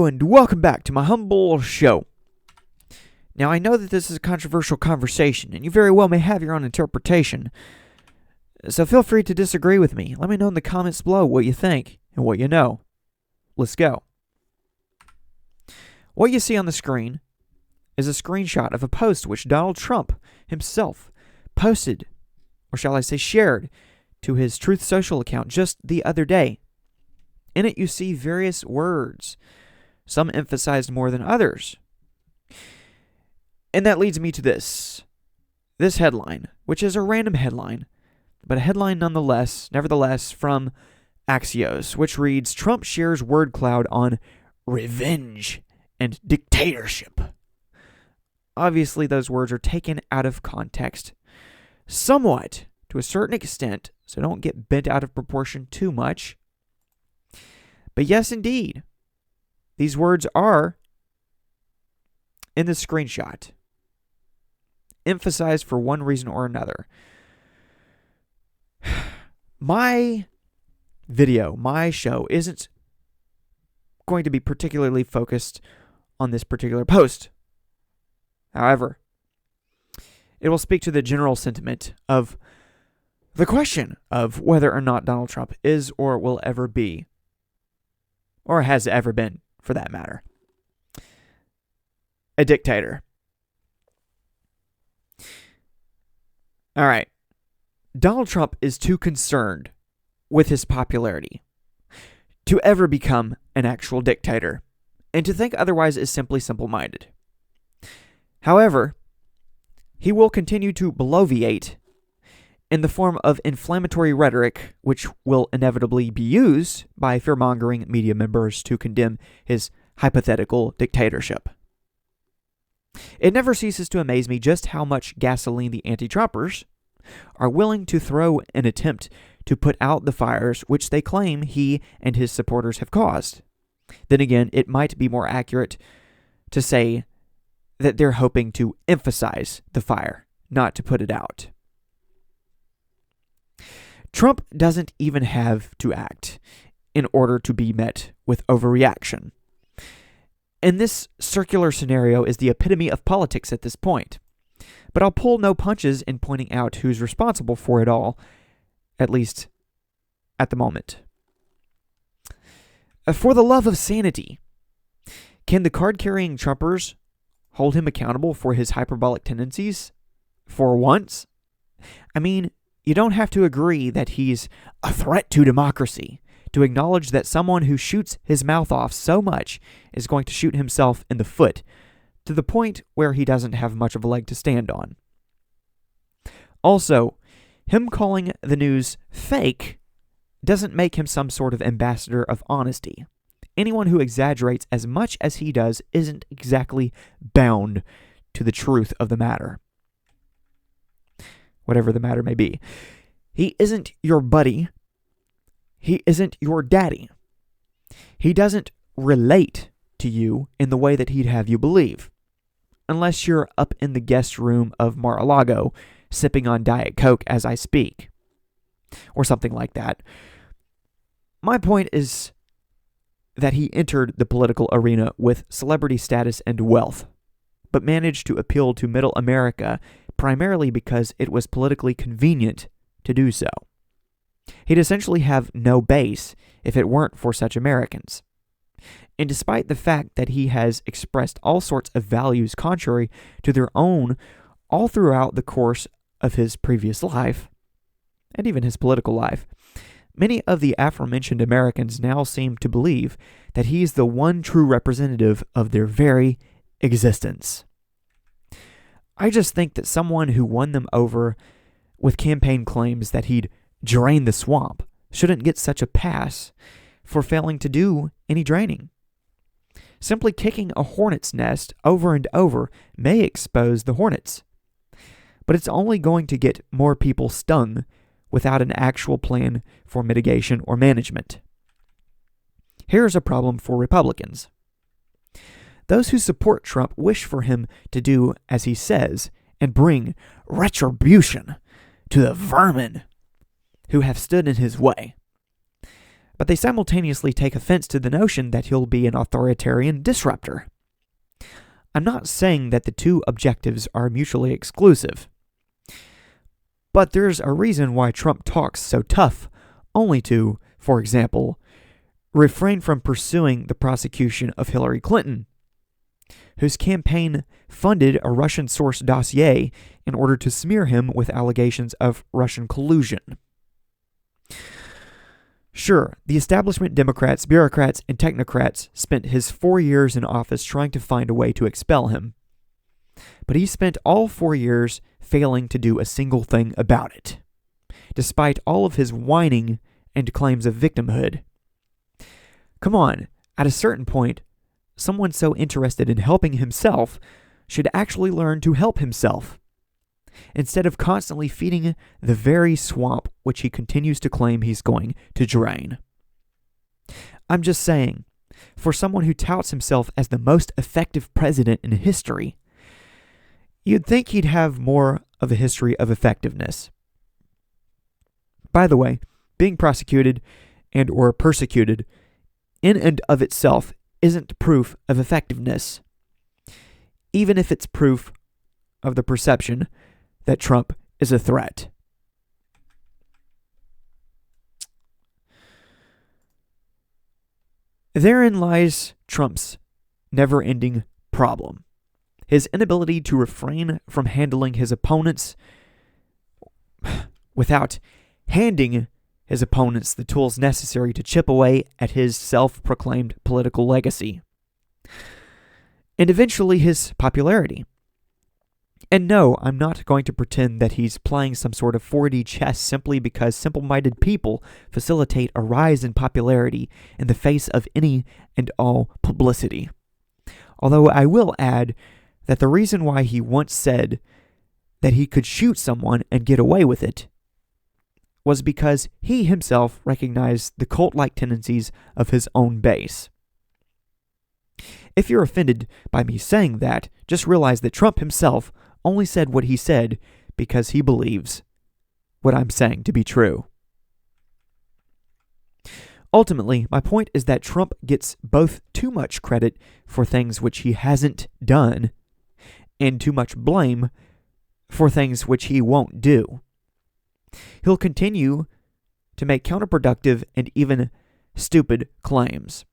Hello and welcome back to my humble show. Now I know that this is a controversial conversation and you very well may have your own interpretation, so feel free to disagree with me. Let me know in the comments below what you think and what you know. Let's go. What you see on the screen is a screenshot of a post which Donald Trump himself posted, or shall I say shared, to his Truth Social account just the other day. In it you see various words, some emphasized more than others. And that leads me to this headline, which is a random headline, but a headline nevertheless from Axios, which reads, Trump shares word cloud on revenge and dictatorship. Obviously, those words are taken out of context somewhat, to a certain extent, so don't get bent out of proportion too much. But yes, indeed, these words are in the screenshot, emphasized for one reason or another. My video, my show, isn't going to be particularly focused on this particular post. However, it will speak to the general sentiment of the question of whether or not Donald Trump is or will ever be, or has ever been, for that matter, a dictator. All right. Donald Trump is too concerned with his popularity to ever become an actual dictator, and to think otherwise is simply simple-minded. However, he will continue to bloviate in the form of inflammatory rhetoric, which will inevitably be used by fear-mongering media members to condemn his hypothetical dictatorship. It never ceases to amaze me just how much gasoline the anti-Trumpers are willing to throw in an attempt to put out the fires which they claim he and his supporters have caused. Then again, it might be more accurate to say that they're hoping to emphasize the fire, not to put it out. Trump doesn't even have to act in order to be met with overreaction. And this circular scenario is the epitome of politics at this point. But I'll pull no punches in pointing out who's responsible for it all, at least at the moment. For the love of sanity, can the card-carrying Trumpers hold him accountable for his hyperbolic tendencies? For once? I mean, you don't have to agree that he's a threat to democracy to acknowledge that someone who shoots his mouth off so much is going to shoot himself in the foot, to the point where he doesn't have much of a leg to stand on. Also, him calling the news fake doesn't make him some sort of ambassador of honesty. Anyone who exaggerates as much as he does isn't exactly bound to the truth of the matter, whatever the matter may be. He isn't your buddy. He isn't your daddy. He doesn't relate to you in the way that he'd have you believe, unless you're up in the guest room of Mar-a-Lago sipping on Diet Coke as I speak, or something like that. My point is that he entered the political arena with celebrity status and wealth, but managed to appeal to middle America primarily because it was politically convenient to do so. He'd essentially have no base if it weren't for such Americans. And despite the fact that he has expressed all sorts of values contrary to their own all throughout the course of his previous life, and even his political life, many of the aforementioned Americans now seem to believe that he's the one true representative of their very existence. I just think that someone who won them over with campaign claims that he'd drain the swamp shouldn't get such a pass for failing to do any draining. Simply kicking a hornet's nest over and over may expose the hornets, but it's only going to get more people stung without an actual plan for mitigation or management. Here's a problem for Republicans. Those who support Trump wish for him to do as he says and bring retribution to the vermin who have stood in his way. but they simultaneously take offense to the notion that he'll be an authoritarian disruptor. I'm not saying that the two objectives are mutually exclusive, but there's a reason why Trump talks so tough, only to, for example, refrain from pursuing the prosecution of Hillary Clinton, whose campaign funded a Russian-sourced dossier in order to smear him with allegations of Russian collusion. Sure, the establishment Democrats, bureaucrats, and technocrats spent his 4 years in office trying to find a way to expel him. But he spent all 4 years failing to do a single thing about it, despite all of his whining and claims of victimhood. Come on, at a certain point, someone so interested in helping himself should actually learn to help himself, instead of constantly feeding the very swamp which he continues to claim he's going to drain. I'm just saying, for someone who touts himself as the most effective president in history, you'd think he'd have more of a history of effectiveness. By the way, being prosecuted and or persecuted in and of itself isn't proof of effectiveness, even if it's proof of the perception that Trump is a threat. Therein lies Trump's never-ending problem. His inability to refrain from handling his opponents without handing his opponents the tools necessary to chip away at his self-proclaimed political legacy. And eventually his popularity. And no, I'm not going to pretend that he's playing some sort of 4D chess simply because simple-minded people facilitate a rise in popularity in the face of any and all publicity. Although I will add that the reason why he once said that he could shoot someone and get away with it was because he himself recognized the cult-like tendencies of his own base. If you're offended by me saying that, just realize that Trump himself only said what he said because he believes what I'm saying to be true. Ultimately, my point is that Trump gets both too much credit for things which he hasn't done and too much blame for things which he won't do. He'll continue to make counterproductive and even stupid claims.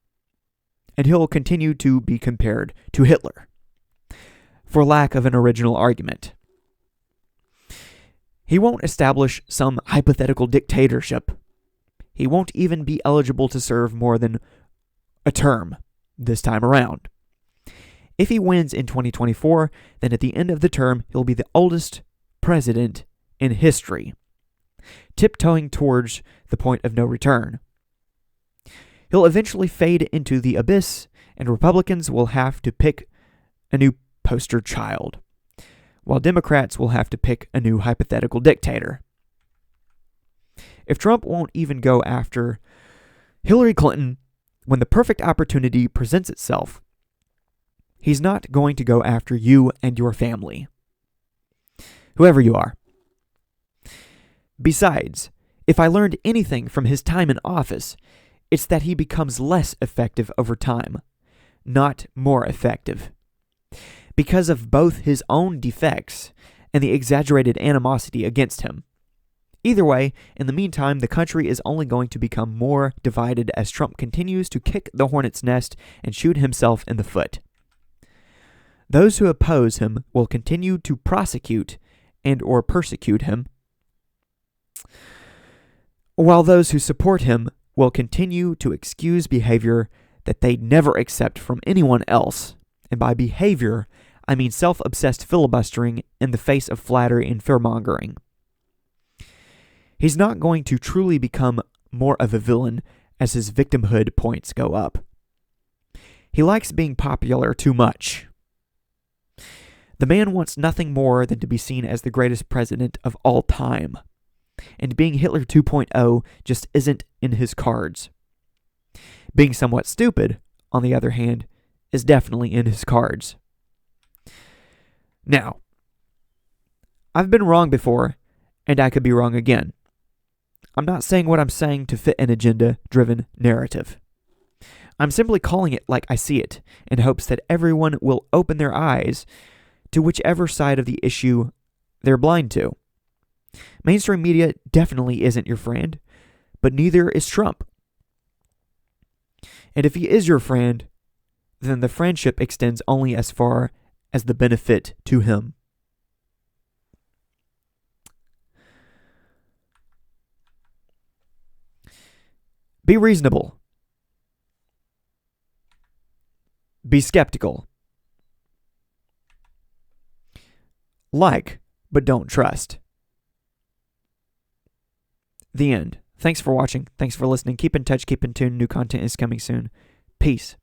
And he'll continue to be compared to Hitler, for lack of an original argument. He won't establish some hypothetical dictatorship. He won't even be eligible to serve more than a term this time around. If he wins in 2024, then at the end of the term, he'll be the oldest president in history, tiptoeing towards the point of no return. He'll eventually fade into the abyss, and Republicans will have to pick a new poster child, while Democrats will have to pick a new hypothetical dictator. If Trump won't even go after Hillary Clinton when the perfect opportunity presents itself, he's not going to go after you and your family, whoever you are. Besides, if I learned anything from his time in office, it's that he becomes less effective over time, not more effective, because of both his own defects and the exaggerated animosity against him. Either way, in the meantime, the country is only going to become more divided as Trump continues to kick the hornet's nest and shoot himself in the foot. Those who oppose him will continue to prosecute and or persecute him, while those who support him will continue to excuse behavior that they'd never accept from anyone else. And by behavior, I mean self-obsessed filibustering in the face of flattery and fear-mongering. He's not going to truly become more of a villain as his victimhood points go up. He likes being popular too much. The man wants nothing more than to be seen as the greatest president of all time. And being Hitler 2.0 just isn't in his cards. Being somewhat stupid, on the other hand, is definitely in his cards. Now, I've been wrong before, and I could be wrong again. I'm not saying what I'm saying to fit an agenda-driven narrative. I'm simply calling it like I see it, in hopes that everyone will open their eyes to whichever side of the issue they're blind to. Mainstream media definitely isn't your friend, but neither is Trump. And if he is your friend, then the friendship extends only as far as the benefit to him. Be reasonable. Be skeptical. Like, but don't trust. The end. Thanks for watching. Thanks for listening. Keep in touch. Keep in tune. New content is coming soon. Peace.